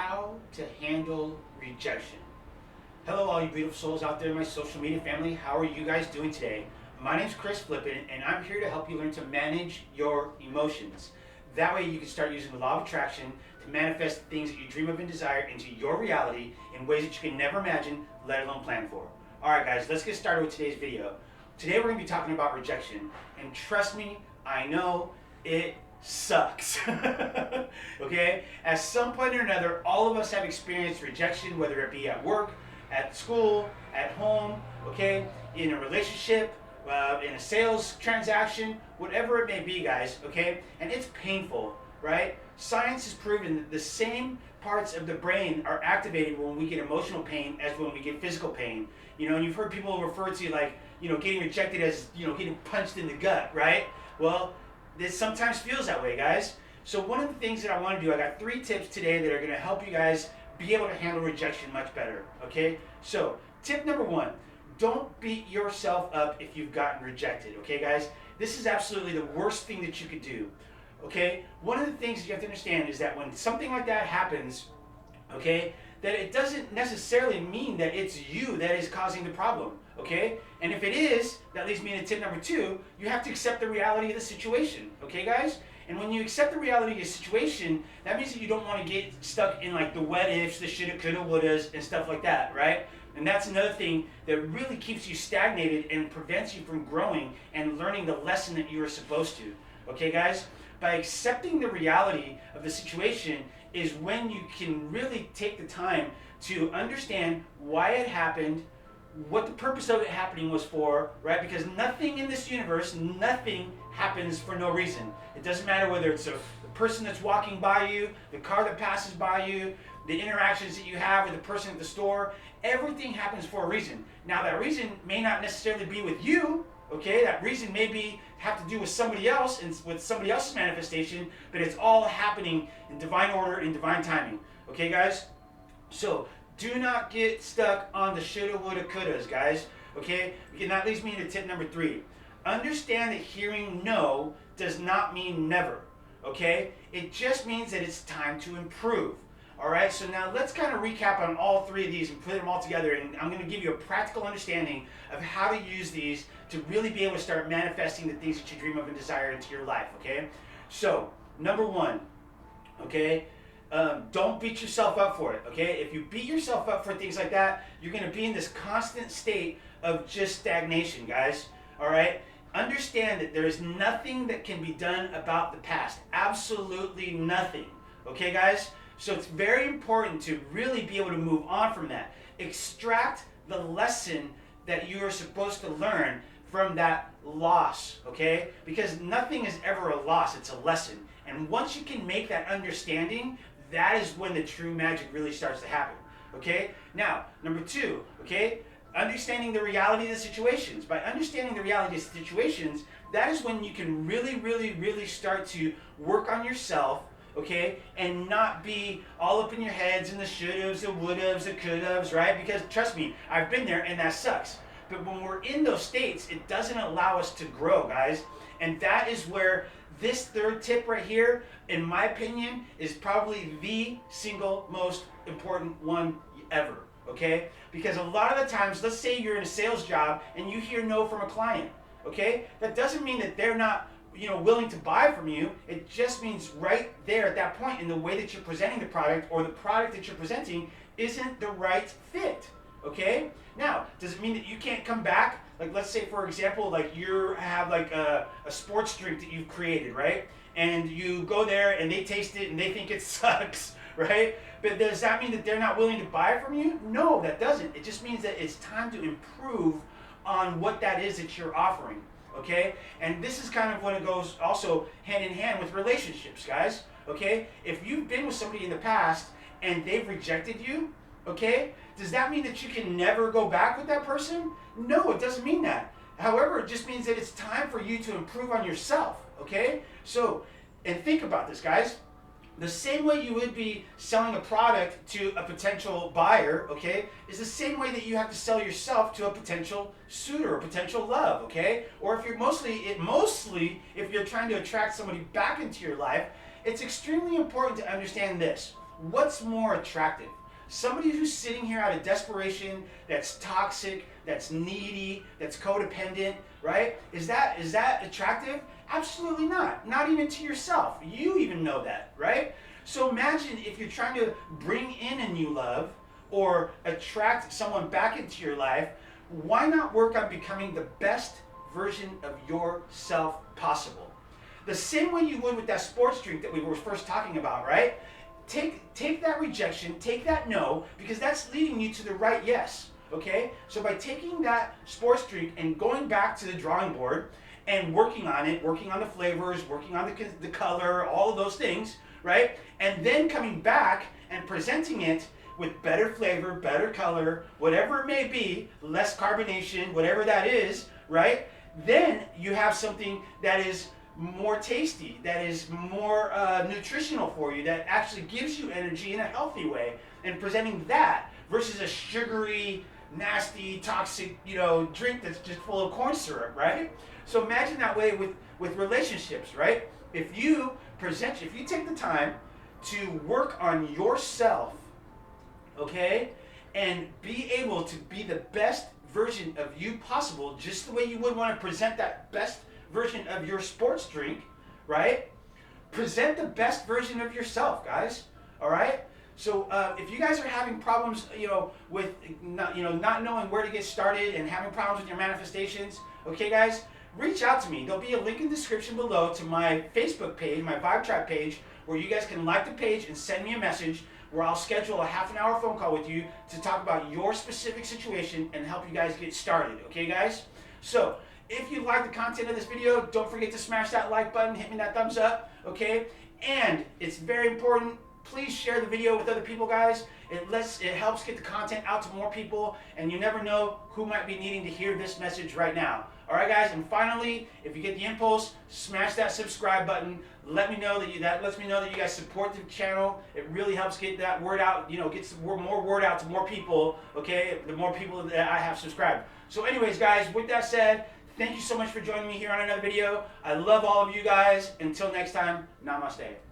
how to handle rejection. Hello, all you beautiful souls out there in my social media family. How are you guys doing today? My name is Chris Flippin, and I'm here to help you learn to manage your emotions. That way, you can start using the law of attraction to manifest things that you dream of and desire into your reality in ways that you can never imagine, let alone plan for. All right, guys, let's get started with today's video. Today, we're going to be talking about rejection, and trust me, I know it sucks. Okay? At some point or another, all of us have experienced rejection, whether it be at work, at school, at home, okay, in a relationship, in a sales transaction, whatever it may be, guys, okay? And it's painful, right? Science has proven that the same parts of the brain are activated when we get emotional pain as when we get physical pain. You know, and you've heard people refer to, like, you know, getting rejected as, you know, getting punched in the gut, right? Well, this sometimes feels that way, guys. So one of the things that I want to do, I got 3 tips today that are going to help you guys be able to handle rejection much better, okay? So tip number 1, don't beat yourself up if you've gotten rejected, okay, guys? This is absolutely the worst thing that you could do, okay? One of the things you have to understand is that when something like that happens, okay, that it doesn't necessarily mean that it's you that is causing the problem, okay? And if it is, that leads me to tip number 2, you have to accept the reality of the situation, okay, guys? And when you accept the reality of the situation, that means that you don't want to get stuck in like the what ifs, the shoulda, coulda, wouldas, and stuff like that, right? And that's another thing that really keeps you stagnated and prevents you from growing and learning the lesson that you are supposed to, okay, guys? By accepting the reality of the situation is when you can really take the time to understand why it happened, what the purpose of it happening was for, right? Because nothing in this universe, nothing happens for no reason. It doesn't matter whether it's the person that's walking by you, the car that passes by you, the interactions that you have with the person at the store, everything happens for a reason. Now that reason may not necessarily be with you, okay? That reason may have to do with somebody else and with somebody else's manifestation, but it's all happening in divine order, in divine timing. Okay, guys? So do not get stuck on the shoulda, woulda, couldas, guys. Okay? And that leads me to tip number 3. Understand that hearing no does not mean never. Okay? It just means that it's time to improve. All right, so now let's kind of recap on all 3 of these and put them all together, and I'm going to give you a practical understanding of how to use these to really be able to start manifesting the things that you dream of and desire into your life, okay? So, number 1, okay, don't beat yourself up for it, okay? If you beat yourself up for things like that, you're going to be in this constant state of just stagnation, guys, all right? Understand that there is nothing that can be done about the past, absolutely nothing, okay, guys? So it's very important to really be able to move on from that. Extract the lesson that you are supposed to learn from that loss, okay? Because nothing is ever a loss, it's a lesson. And once you can make that understanding, that is when the true magic really starts to happen, okay? Now, number 2, okay? Understanding the reality of the situations. By understanding the reality of the situations, that is when you can really start to work on yourself, okay, and not be all up in your heads and the shouldas, the wouldas, the couldas, right? Because trust me, I've been there and that sucks. But when we're in those states, it doesn't allow us to grow, guys. And that is where this 3rd tip right here, in my opinion, is probably the single most important one ever, okay? Because a lot of the times, let's say you're in a sales job and you hear no from a client, okay? That doesn't mean that they're not, you know, willing to buy from you. It just means right there at that point in the way that you're presenting the product or the product that you're presenting isn't the right fit, okay? Now, does it mean that you can't come back? Like, let's say, for example, like you have like a sports drink that you've created, right? And you go there and they taste it and they think it sucks, right? But does that mean that they're not willing to buy from you? No, that doesn't. It just means that it's time to improve on what that is that you're offering. Okay? And this is kind of when it goes also hand in hand with relationships, guys. Okay? If you've been with somebody in the past and they've rejected you, okay, does that mean that you can never go back with that person? No, it doesn't mean that. However, it just means that it's time for you to improve on yourself, okay? So, and think about this, guys. The same way you would be selling a product to a potential buyer, okay, is the same way that you have to sell yourself to a potential suitor, or potential love, okay? Or if you're mostly if you're trying to attract somebody back into your life, it's extremely important to understand this. what's more attractive? Somebody who's sitting here out of desperation, that's toxic, that's needy, that's codependent, right? Is that attractive? Absolutely not. Not even to yourself. You even know that, right? So imagine if you're trying to bring in a new love or attract someone back into your life, why not work on becoming the best version of yourself possible? The same way you would with that sports drink that we were first talking about, right? Take that rejection, take that no, because that's leading you to the right yes, okay? So by taking that sports drink and going back to the drawing board and working on it, working on the flavors, working on the color, all of those things, right? And then coming back and presenting it with better flavor, better color, whatever it may be, less carbonation, whatever that is, right? Then you have something that is more tasty, that is more nutritional for you, that actually gives you energy in a healthy way, and presenting that versus a sugary, nasty, toxic, drink that's just full of corn syrup, right? So imagine that way with relationships, right? If you take the time to work on yourself, okay, and be able to be the best version of you possible, just the way you would want to present that best version of your sports drink, right? Present the best version of yourself, guys. All right. So if you guys are having problems, with not knowing where to get started and having problems with your manifestations, okay, guys, reach out to me. There'll be a link in the description below to my Facebook page, my Vibe Tribe page, where you guys can like the page and send me a message, where I'll schedule a half-an-hour phone call with you to talk about your specific situation and help you guys get started. Okay, guys? So if you like the content of this video, don't forget to smash that like button, hit me that thumbs up, okay? And it's very important, please share the video with other people, guys. It helps get the content out to more people, and you never know who might be needing to hear this message right now. All right, guys, and finally, if you get the impulse, smash that subscribe button. Let me know that lets me know that you guys support the channel. It really helps get that word out, gets more word out to more people, okay? The more people that I have subscribed. So anyways, guys, with that said, thank you so much for joining me here on another video. I love all of you guys. Until next time, namaste.